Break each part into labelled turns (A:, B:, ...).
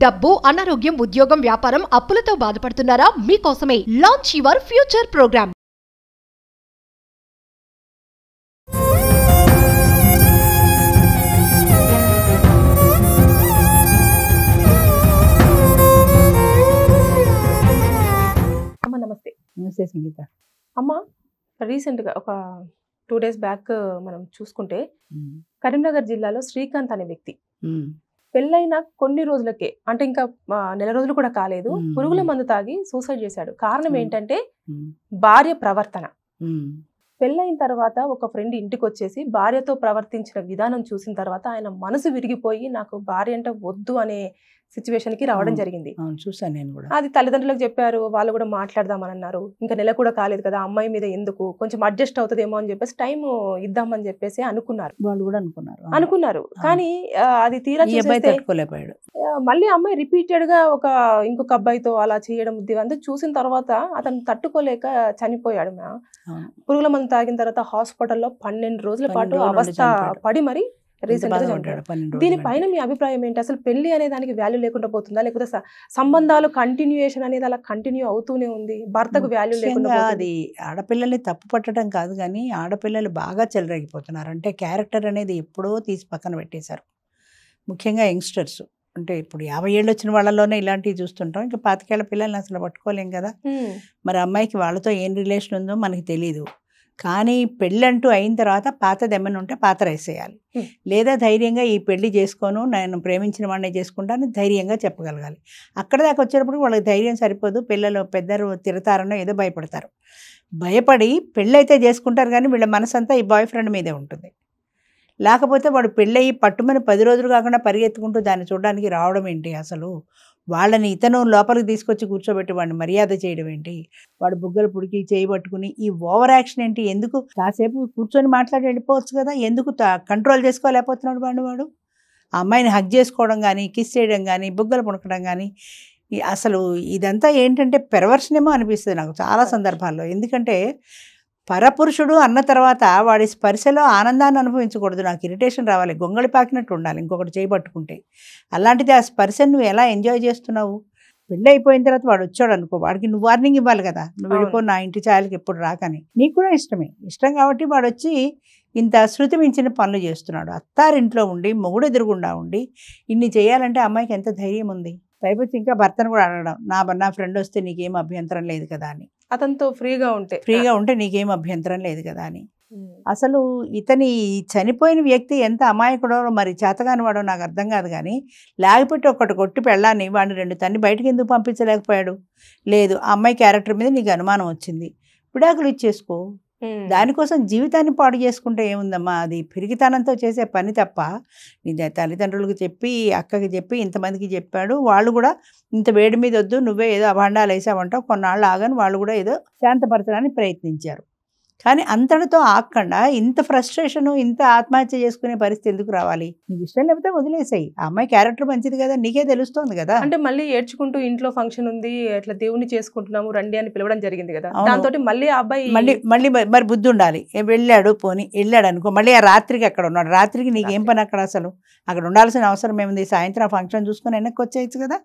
A: డబ్బు, అనారోగ్యం, ఉద్యోగం, వ్యాపారం, అప్పులతో బాధపడుతున్నారా? మీకోసమే లాంచ్ యువర్ ఫ్యూచర్ ప్రోగ్రామ్.
B: అమ్మ నమస్తే.
C: నమస్తే సంగీత.
B: అమ్మ రీసెంట్గా ఒక 2 days బ్యాక్ మనం చూసుకుంటే కరీంనగర్ జిల్లాలో శ్రీకాంత్ అనే వ్యక్తి పెళ్ళైన కొన్ని రోజులకే, అంటే ఇంకా నెల రోజులు కూడా కాలేదు, పురుగుల మందు తాగి సూసైడ్ చేశాడు. కారణం ఏంటంటే భార్య ప్రవర్తన. పెళ్ళైన తర్వాత ఒక ఫ్రెండ్ ఇంటికి వచ్చేసి భార్యతో ప్రవర్తించిన విధానం చూసిన తర్వాత ఆయన మనసు విరిగిపోయి నాకు భార్య అంటే వద్దు అనే సిచ్యువేషన్ కి రావడం జరిగింది.
C: చూసాను నేను కూడా.
B: అది తల్లిదండ్రులకు చెప్పారు, వాళ్ళు కూడా మాట్లాడదామని అన్నారు. ఇంకా నెల కూడా కాలేదు కదా, అమ్మాయి మీద ఎందుకు, కొంచెం అడ్జస్ట్ అవుతుందేమో అని చెప్పేసి టైం ఇద్దామని చెప్పేసి అనుకున్నారు.
C: వాళ్ళు కూడా అనుకున్నారు.
B: కానీ అది తీరా
C: తట్టుకోలేకపోయాడు.
B: మళ్ళీ అమ్మాయి రిపీటెడ్ గా ఇంకొక అబ్బాయితో అలా చేయడం అంతా చూసిన తర్వాత అతను తట్టుకోలేక చనిపోయాడు. పురుగుల మందు తాగిన తర్వాత హాస్పిటల్లో 12 రోజుల పాటు అవస్థ పడి మరి రీసెంట్ గా చనిపోయాడు. దీనిపైన మీ అభిప్రాయం ఏంటి? అసలు పెళ్లి అనే దానికి వాల్యూ లేకుండా పోతుందా, లేకపోతే సంబంధాలు కంటిన్యూయేషన్ అనేది అలా కంటిన్యూ అవుతూనే ఉంది, భర్తకు వాల్యూ లేకుండా?
C: అది ఆడపిల్లల్ని తప్పు పట్టడం కాదు, కానీ ఆడపిల్లలు బాగా చెలరేగిపోతున్నారు. అంటే క్యారెక్టర్ అనేది ఎప్పుడో తీసి పక్కన పెట్టేశారు. ముఖ్యంగా యంగ్స్టర్స్, అంటే ఇప్పుడు 50 ఏళ్ళు వచ్చిన వాళ్ళలోనే ఇలాంటివి చూస్తుంటాం. ఇంకా 25 ఏళ్ల పిల్లల్ని అసలు పట్టుకోలేం కదా. మరి అమ్మాయికి వాళ్ళతో ఏం రిలేషన్ ఉందో మనకి తెలీదు. కానీ పెళ్ళంటూ అయిన తర్వాత పాతది ఏమైనా ఉంటే పాత వేసేయాలి, లేదా ధైర్యంగా ఈ పెళ్లి చేసుకోను, నేను ప్రేమించిన వాడిని చేసుకుంటాను ధైర్యంగా చెప్పగలగాలి. అక్కడ దాకా వచ్చేటప్పుడు వాళ్ళకి ధైర్యం సరిపోదు. పిల్లలు పెద్దరు తిరతారనో ఏదో భయపడతారు. భయపడి పెళ్ళైతే చేసుకుంటారు, కానీ వీళ్ళ మనసంతా ఈ బాయ్ ఫ్రెండ్ మీదే ఉంటుంది. లేకపోతే వాడు పెళ్ళయి పట్టుమని 10 రోజులు కాకుండా పరిగెత్తుకుంటూ దాన్ని చూడడానికి రావడం ఏంటి? అసలు వాళ్ళని ఇతను లోపలికి తీసుకొచ్చి కూర్చోబెట్టి వాడిని మర్యాద చేయడం ఏంటి? వాడు బుగ్గలు పుడికి చేయి పట్టుకుని ఈ ఓవర్ యాక్షన్ ఏంటి? ఎందుకు కాసేపు కూర్చొని మాట్లాడి వెళ్ళిపోవచ్చు కదా, ఎందుకు కంట్రోల్ చేసుకోలేకపోతున్నాడు వాడు? ఆ అమ్మాయిని హగ్ చేసుకోవడం కానీ, కిస్ చేయడం కానీ, బుగ్గలు పుడకడం కానీ, అసలు ఇదంతా ఏంటంటే పెర్వర్షన్ ఏమో అనిపిస్తుంది నాకు చాలా సందర్భాల్లో. ఎందుకంటే పరపురుషుడు అన్న తర్వాత వాడి స్పర్శలో ఆనందాన్ని అనుభవించకూడదు, నాకు ఇరిటేషన్ రావాలి, గొంగళి పాకినట్టు ఉండాలి ఇంకొకటి చేయబట్టుకుంటే. అలాంటిది ఆ స్పర్శను నువ్వు ఎలా ఎంజాయ్ చేస్తున్నావు? పెళ్ళి అయిపోయిన తర్వాత వాడు వచ్చాడు అనుకో, వాడికి నువ్వు వార్నింగ్ ఇవ్వాలి కదా, నువ్వు వెళ్ళిపో నా ఇంటి ఛాయలకి ఎప్పుడు రాకని. నీకు కూడా ఇష్టం కాబట్టి వాడు వచ్చి ఇంత శృతి మించిన పనులు చేస్తున్నాడు. అత్తారింట్లో ఉండి మొగుడు ఎదురుగుండా ఉండి ఇన్ని చేయాలంటే అమ్మాయికి ఎంత ధైర్యం ఉంది? పైపొచ్చి ఇంకా భర్తను కూడా అడగడం, నా ఫ్రెండ్ వస్తే నీకేం అభ్యంతరం లేదు కదా అని,
B: అతనితో ఫ్రీగా ఉంటే నీకేం అభ్యంతరం లేదు కదా అని.
C: అసలు ఇతని చనిపోయిన వ్యక్తి ఎంత అమాయకుడో మరి చేతగాని వాడో నాకు అర్థం కాదు. కానీ లేకపోతే ఒకటి కొట్టి పెళ్ళాన్ని వాడిని 2 తన్ని బయటకు ఎందుకు పంపించలేకపోయాడు? లేదు, ఆ అమ్మాయి క్యారెక్టర్ మీద నీకు అనుమానం వచ్చింది, విడాకులు ఇచ్చేసుకో. దానికోసం జీవితాన్ని పాడు చేసుకుంటే ఏముందమ్మా? అది పిరికితనంతో చేసే పని తప్ప. నీ తల్లిదండ్రులకు చెప్పి, అక్కకి చెప్పి, ఇంతమందికి చెప్పాడు, వాళ్ళు కూడా ఇంత వేడి మీద వద్దు, నువ్వే ఏదో అభాండాలు వేసావంటావు, కొన్నాళ్ళు ఆగని వాళ్ళు కూడా ఏదో శాంతపరచడానికి ప్రయత్నించారు. కానీ అంతటితో ఆగకుండా ఇంత ఫ్రస్ట్రేషను, ఇంత ఆత్మహత్య చేసుకునే పరిస్థితి ఎందుకు రావాలి? నీకు ఇష్టం లేకపోతే వదిలేసాయి. ఆ అమ్మాయి క్యారెక్టర్ మంచిది కదా, నీకే తెలుస్తోంది కదా.
B: అంటే మళ్ళీ ఏడ్చుకుంటూ ఇంట్లో ఫంక్షన్ ఉంది, ఇట్లా దేవుని చేసుకుంటున్నాము రండి అని పిలవడం జరిగింది కదా, దాంతో మళ్ళీ ఆ అబ్బాయి
C: మళ్ళీ మరి బుద్ధి ఉండాలి. వెళ్ళాడు అనుకో, మళ్ళీ ఆ రాత్రికి అక్కడ ఉన్నాడు. రాత్రికి నీకేం పని అక్కడ? అసలు అక్కడ ఉండాల్సిన అవసరం ఏముంది? సాయంత్రం ఫంక్షన్ చూసుకొని వెనక్కి వచ్చేయచ్చు కదా.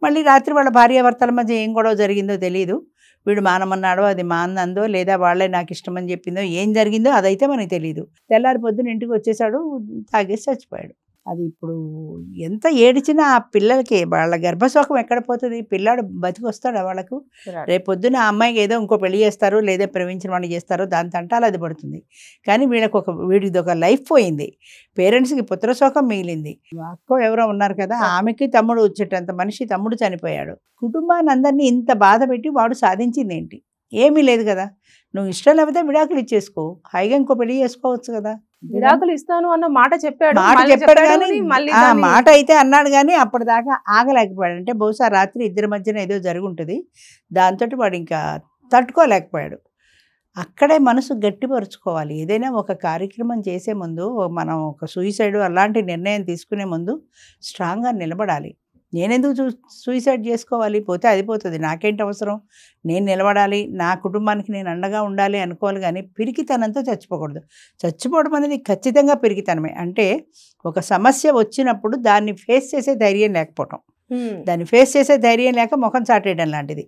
C: మళ్ళీ రాత్రి వాళ్ళ భార్యాభర్తల మధ్య ఏం గొడవ జరిగిందో తెలియదు. వీడు మానమన్నాడో, అది మానందో, లేదా వాళ్ళే నాకు ఇష్టమని చెప్పిందో, ఏం జరిగిందో అదైతే మనకి తెలియదు. తెల్లారి పొద్దున ఇంటికి వచ్చేసాడు, తాగేసి చచ్చిపోయాడు. అది ఇప్పుడు ఎంత ఏడిచినా ఆ పిల్లలకి వాళ్ళ గర్భశోకం ఎక్కడ పోతుంది? పిల్లాడు బతికి వస్తాడా వాళ్ళకు? రేపు పొద్దున ఆ అమ్మాయికి ఏదో ఇంకో పెళ్లి చేస్తారు, లేదా ప్రేమించిన వాడిని చేస్తారు, దాని తంటాలు అది పడుతుంది. కానీ వీడిది ఒక లైఫ్ పోయింది, పేరెంట్స్కి పుత్రశోకం మిగిలింది. అక్క ఎవరో ఉన్నారు కదా, ఆమెకి తమ్ముడు వచ్చేటంత మనిషి తమ్ముడు చనిపోయాడు. కుటుంబాన్ని అందరినీ ఇంత బాధ పెట్టి వాడు సాధించింది ఏంటి? ఏమీ లేదు కదా. నువ్వు ఇష్టం లేకపోతే విడాకులు ఇచ్చేసుకో, హాయిగా ఇంకో పెళ్లి చేసుకోవచ్చు కదా.
B: విడాకులు ఇస్తాను అన్న మాట చెప్పాడు
C: కానీ మాట అయితే అన్నాడు, కానీ అప్పటిదాకా ఆగలేకపోయాడు. అంటే బహుశా రాత్రి ఇద్దరి మధ్యన ఏదో జరుగుంటుంది, దాంతో వాడు ఇంకా తట్టుకోలేకపోయాడు. అక్కడే మనసు గట్టిపరుచుకోవాలి. ఏదైనా ఒక కార్యక్రమం చేసే ముందు, మనం ఒక సూసైడ్ అలాంటి నిర్ణయం తీసుకునే ముందు స్ట్రాంగ్గా నిలబడాలి. నేనెందుకు సూసైడ్ చేసుకోవాలి? పోతే అది పోతుంది, నాకేంటి అవసరం? నేను నిలబడాలి, నా కుటుంబానికి నేను అండగా ఉండాలి అనుకోవాలి. కానీ పిరికితనంతో చచ్చిపోకూడదు. చచ్చిపోవడం అనేది ఖచ్చితంగా పిరికితనమే. అంటే ఒక సమస్య వచ్చినప్పుడు దాన్ని ఫేస్ చేసే ధైర్యం లేకపోవటం. దాన్ని ఫేస్ చేసే ధైర్యం లేక ముఖం చాటేయడం లాంటిది.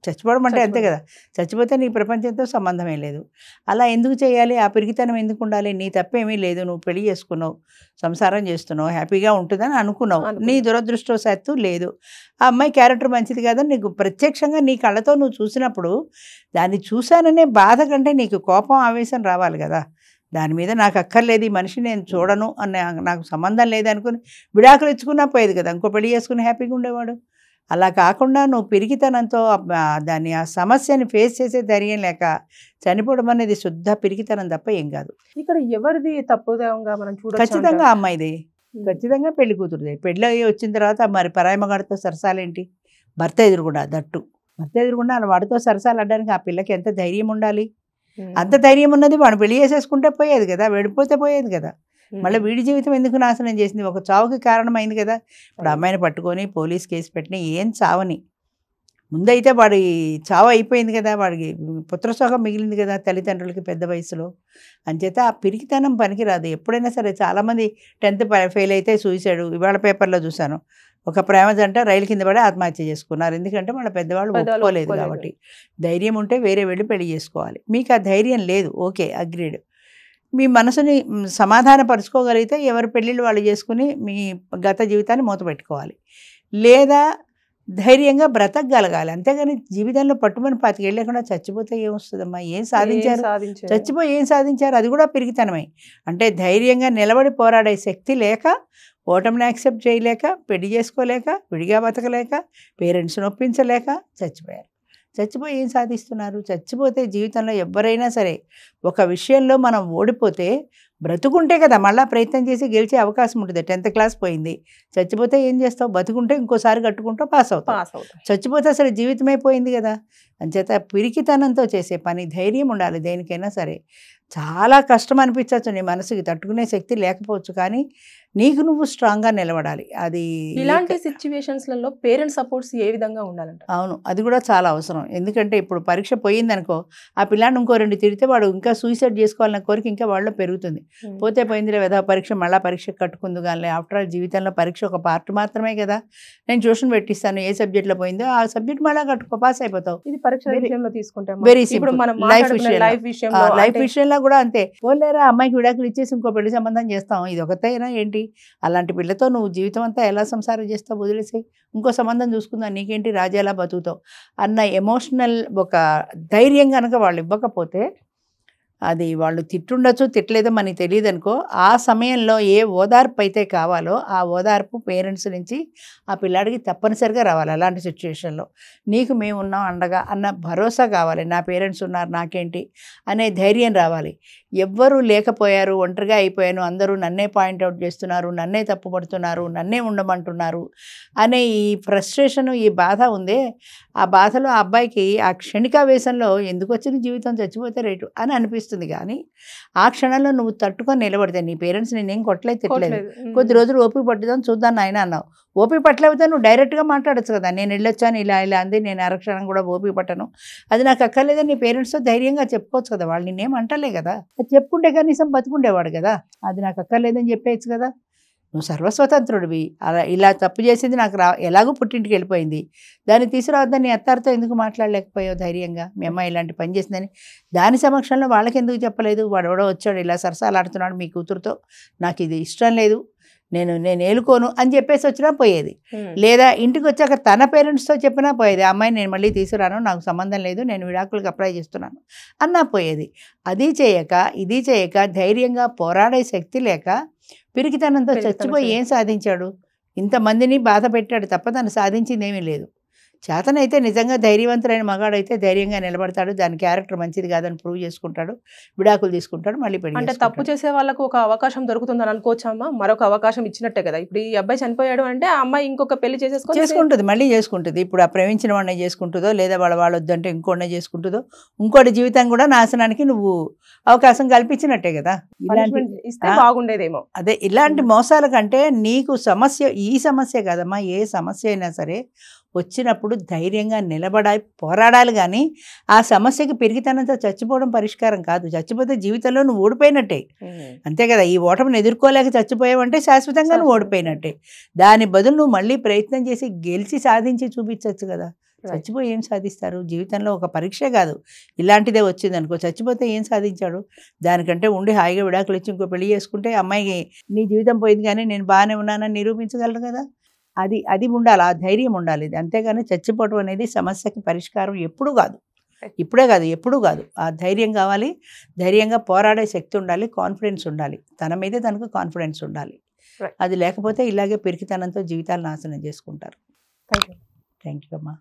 C: చచ్చిపోవడం అంటే అంతే కదా, చచ్చిపోతే నీ ప్రపంచంతో సంబంధమే లేదు. అలా ఎందుకు చేయాలి? ఆ పిరికితనం ఎందుకు ఉండాలి? నీ తప్పేమీ లేదు, నువ్వు పెళ్లి చేసుకున్నావు, సంసారం చేస్తున్నావు, హ్యాపీగా ఉంటుందని అనుకున్నావు, నీ దురదృష్టవశాత్తు లేదు. ఆ అమ్మాయి క్యారెక్టర్ మంచిది కాదని నీకు ప్రత్యక్షంగా నీ కళ్ళతో నువ్వు చూసినప్పుడు దాన్ని చూశాననే బాధ కంటే నీకు కోపం ఆవేశం రావాలి కదా. దాని మీద నాకు అక్కర్లేదు, ఈ మనిషి నేను చూడను అనే, నాకు సంబంధం లేదనుకుని విడాకులు ఇచ్చుకున్నా పోయేది కదా, ఇంకో పెళ్లి చేసుకుని హ్యాపీగా ఉండేవాడు. అలా కాకుండా నువ్వు పిరికితనంతో దాన్ని ఆ సమస్యని ఫేస్ చేసే ధైర్యం లేక చనిపోవడం అనేది శుద్ధ పిరికితనం తప్ప ఏం కాదు.
B: ఇక్కడ ఎవరిది తప్పుదంగా మనం చూడొచ్చు?
C: ఖచ్చితంగా అమ్మాయిది, ఖచ్చితంగా పెళ్లి కూతురుది. పెళ్ళి వచ్చిన తర్వాత మరి పరాయి మగాడితో సరసాలేంటి? భర్త ఎదురుగుండా, దట్టు భర్త ఎదురుగుండా వాడితో సరసాలు ఆడడానికి ఆ పిల్లకి ఎంత ధైర్యం ఉండాలి? అంత ధైర్యం ఉన్నది వాడు పెళ్లి చేసేసుకుంటే పోయేది కదా, వెళ్ళిపోతే పోయేది కదా. మళ్ళీ వీడి జీవితం ఎందుకు నాశనం చేసింది? ఒక చావుకి కారణమైంది కదా. ఇప్పుడు అమ్మాయిని పట్టుకొని పోలీస్ కేసు పెట్టిన ఏం చావని, ముందైతే వాడి చావు అయిపోయింది కదా, వాడికి పుత్రశోకం మిగిలింది కదా తల్లిదండ్రులకి పెద్ద వయసులో. అంచేత ఆ పిరికితనం పనికిరాదు ఎప్పుడైనా సరే. చాలామంది 10th ఫెయిల్ అయితే సూసైడ్, ఇవాళ పేపర్లో చూశాను, ఒక ప్రేమ జంట రైలు కింద పడి ఆత్మహత్య చేసుకున్నారు. ఎందుకంటే వాళ్ళ పెద్దవాళ్ళు ఒప్పుకోలేదు కాబట్టి. ధైర్యం ఉంటే వేరే వెళ్ళి పెళ్లి చేసుకోవాలి. మీకు ఆ ధైర్యం లేదు, ఓకే, అగ్రీడ్. మీ మనసుని సమాధానపరుచుకోగలిగితే ఎవరి పెళ్ళిళ్ళు వాళ్ళు చేసుకుని మీ గత జీవితాన్ని మూతపెట్టుకోవాలి, లేదా ధైర్యంగా బ్రతకగలగాలి. అంతేగాని జీవితంలో పట్టుమని 25 ఏళ్ళు లేకుండా చచ్చిపోతే ఏమొస్తుందమ్మా? ఏం సాధించారు? చచ్చిపోయి ఏం సాధించారు? అది కూడా పిరికితనమే. అంటే ధైర్యంగా నిలబడి పోరాడే శక్తి లేక, ఓటమిని యాక్సెప్ట్ చేయలేక, పెళ్లి చేసుకోలేక, విడిగా బతకలేక, పేరెంట్స్ని ఒప్పించలేక చచ్చిపోయారు. చచ్చిపోయి ఏం సాధిస్తున్నారు? చచ్చిపోతే జీవితంలో ఎవరైనా సరే ఒక విషయంలో మనం ఓడిపోతే బ్రతుకుంటే కదా మళ్ళీ ప్రయత్నం చేసి గెలిచే అవకాశం ఉంటుంది. 10th క్లాస్ పోయింది, చచ్చిపోతే ఏం చేస్తావు? బతుకుంటే ఇంకోసారి కట్టుకుంటావు, పాస్ అవుతావు. చచ్చిపోతే అసలు జీవితమే పోయింది కదా. అంచేత పిరికితనంతో చేసే పని ధైర్యం ఉండాలి దేనికైనా సరే. చాలా కష్టం అనిపించవచ్చు, నీ మనసుకి తట్టుకునే శక్తి లేకపోవచ్చు, కానీ నీకు నువ్వు స్ట్రాంగ్గా నిలబడాలి. అది
B: ఇలాంటి సిచ్యువేషన్స్లలో పేరెంట్స్ సపోర్ట్స్ ఏ విధంగా ఉండాలంట?
C: అవును, అది కూడా చాలా అవసరం. ఎందుకంటే ఇప్పుడు పరీక్ష పోయిందనుకో, ఆ పిల్లాన్ని ఇంకో 2 తిరిగితే వాడు ఇంకా సూసైడ్ చేసుకోవాలన్న కోరిక ఇంకా వాళ్ళలో పెరుగుతుంది. పోతే పోయిందిలే వెధవ పరీక్ష, మళ్ళీ పరీక్ష కట్టుకుందు కానీ, ఆఫ్టర్ ఆల్ జీవితంలో పరీక్ష ఒక పార్ట్ మాత్రమే కదా, నేను ట్యూషన్ పెట్టిస్తాను, ఏ సబ్జెక్ట్లో పోయిందో ఆ సబ్జెక్ట్ మళ్ళీ కట్టుకో, పాస్ అయిపోతావు.
B: ఇది పరీక్ష విషయంలో తీసుకుంటే
C: వెరీ సింపుల్. లైఫ్ విషయంలో కూడా అంతే. పోలేరా అమ్మాయికి విడాకులు ఇచ్చేసి ఇంకో పెళ్లి సంబంధం చేస్తాం, ఇది ఒకటేనా ఏంటి? అలాంటి పిల్లతో నువ్వు జీవితం అంతా ఎలా సంసారం చేస్తావు? వదిలేసి ఇంకో సంబంధం చూసుకుందాం, నీకేంటి, రాజు ఎలా బతుకుతావు అన్న ఎమోషనల్ ఒక ధైర్యం కనుక వాళ్ళు ఇవ్వకపోతే, అది వాళ్ళు తిట్టుండొచ్చు, తిట్టలేదో మనకి తెలియదు అనుకో, ఆ సమయంలో ఏ ఓదార్పు అయితే కావాలో ఆ ఓదార్పు పేరెంట్స్ నుంచి ఆ పిల్లాడికి తప్పనిసరిగా రావాలి. అలాంటి సిచ్యువేషన్లో నీకు మేము ఉన్నాం అండగా అన్న భరోసా కావాలి. నా పేరెంట్స్ ఉన్నారు, నాకేంటి అనే ధైర్యం రావాలి. ఎవ్వరూ లేకపోయారు, ఒంటరిగా అయిపోయాను, అందరూ నన్నే పాయింట్అవుట్ చేస్తున్నారు, నన్నే తప్పుపడుతున్నారు, నన్నే ఉండమంటున్నారు అనే ఈ ఫ్రస్ట్రేషను, ఈ బాధ ఉందే, ఆ బాధలో ఆ అబ్బాయికి ఆ క్షణికావేశంలో ఎందుకు వచ్చిన జీవితం, చచ్చిపోతే రేటు అని అనిపిస్తుంది. కానీ ఆ క్షణంలో నువ్వు తట్టుకొని నిలబడితే, నీ పేరెంట్స్ నేనేం కొట్టలేదు, తిట్టలేదు, కొద్ది రోజులు ఓపిక పట్టుదాం చూద్దాం నాయన అన్నావు. ఓపిక పట్టలేకపోతే నువ్వు డైరెక్ట్గా మాట్లాడచ్చు కదా, నేను వెళ్ళొచ్చాను ఇలా ఇలా అంది, నేను అరక్షణం కూడా ఓపిక పట్టను, అది నాకు అక్కర్లేదని నీ పేరెంట్స్తో ధైర్యంగా చెప్పుకోవచ్చు కదా. వాళ్ళు నిన్నేం అంటలే కదా, అది చెప్పుకుంటే కనీసం బతుకుండేవాడు కదా. అది నాకు అక్కర్లేదని చెప్పేయచ్చు కదా. నువ్వు సర్వస్వతంత్రుడివి. అలా ఇలా తప్పు చేసింది నాకు ఎలాగో పుట్టింటికి వెళ్ళిపోయింది, దాన్ని తీసుకురావద్దని నీ అత్తారితో ఎందుకు మాట్లాడలేకపోయావు ధైర్యంగా? మీ అమ్మాయి ఇలాంటి పని చేసిందని దాని సమక్షంలో వాళ్ళకి ఎందుకు చెప్పలేదు? వాడు ఎవడో వచ్చాడు ఇలా సరసాలాడుతున్నాడు మీ కూతురుతో, నాకు ఇది ఇష్టం లేదు, నేను ఏలుకోను అని చెప్పేసి వచ్చినా పోయేది. లేదా ఇంటికి వచ్చాక తన పేరెంట్స్తో చెప్పినా పోయేది, ఆ అమ్మాయిని నేను మళ్ళీ తీసుకురాను, నాకు సంబంధం లేదు, నేను విడాకులకు అప్లై చేస్తున్నాను అన్నా పోయేది. అది చేయక ఇది చేయక ధైర్యంగా పోరాడే శక్తి లేక పిరికితనంతో చచ్చిపోయి ఏం సాధించాడు? ఇంతమందిని బాధ పెట్టాడు తప్ప తను సాధించింది ఏమీ లేదు. చేతనైతే నిజంగా ధైర్యవంతులైన మగాడైతే ధైర్యంగా నిలబడతాడు, దాని క్యారెక్టర్ మంచిది కాదని ప్రూవ్ చేసుకుంటాడు, విడాకులు తీసుకుంటాడు, మళ్ళీ పెళ్లి.
B: అంటే తప్పు చేసే వాళ్ళకు ఒక అవకాశం దొరుకుతుందని అనుకోవచ్చమ్మా? మరొక అవకాశం ఇచ్చినట్టే కదా. ఇప్పుడు ఈ అబ్బాయి చనిపోయాడు అంటే ఆ అమ్మాయి ఇంకొక పెళ్లి చేసుకుంటుంది,
C: మళ్ళీ చేసుకుంటుంది. ఇప్పుడు ఆ ప్రేమించిన వాడినే చేసుకుంటుందో, లేదా వాళ్ళు వద్దంటే ఇంకోనే చేసుకుంటుందో, ఇంకోటి జీవితం కూడా నాశనానికి నువ్వు అవకాశం కల్పించినట్టే కదా.
B: ఇస్తే బాగుండేదేమో.
C: అదే ఇలాంటి మోసాల కంటే నీకు సమస్య, ఈ సమస్య కాదమ్మా, ఏ సమస్య అయినా సరే వచ్చినప్పుడు ధైర్యంగా నిలబడాలి, పోరాడాలి. కానీ ఆ సమస్యకి పెరిగితనంతో చచ్చిపోవడం పరిష్కారం కాదు. చచ్చిపోతే జీవితంలో నువ్వు ఓడిపోయినట్టే, అంతే కదా. ఈ ఓటమిని ఎదుర్కోలేక చచ్చిపోయావంటే శాశ్వతంగా నువ్వు ఓడిపోయినట్టే. దాని బదులు నువ్వు మళ్ళీ ప్రయత్నం చేసి గెలిచి సాధించి చూపించవచ్చు కదా. చచ్చిపోయి ఏం సాధిస్తారు? జీవితంలో ఒక పరీక్ష కాదు, ఇలాంటిదే వచ్చింది అనుకో, చచ్చిపోతే ఏం సాధించాడు? దానికంటే ఉండి హాయిగా విడాకులు ఇచ్చి ఇంకో పెళ్లి చేసుకుంటే అమ్మాయికి నీ జీవితం పోయింది కానీ నేను బాగానే ఉన్నానని నిరూపించగలరు కదా. అది ఉండాలి, ఆ ధైర్యం ఉండాలి. అంతేగాని చచ్చిపోవడం అనేది సమస్యకి పరిష్కారం ఎప్పుడూ కాదు, ఇప్పుడే కాదు ఎప్పుడూ కాదు. ఆ ధైర్యం కావాలి, ధైర్యంగా పోరాడే శక్తి ఉండాలి, కాన్ఫిడెన్స్ ఉండాలి, తన మీదే తనకు కాన్ఫిడెన్స్ ఉండాలి. అది లేకపోతే ఇలాగే పెరికితనంతో జీవితాలు నాశనం చేసుకుంటారు.
B: థ్యాంక్ యూ
C: థ్యాంక్ యూ అమ్మా.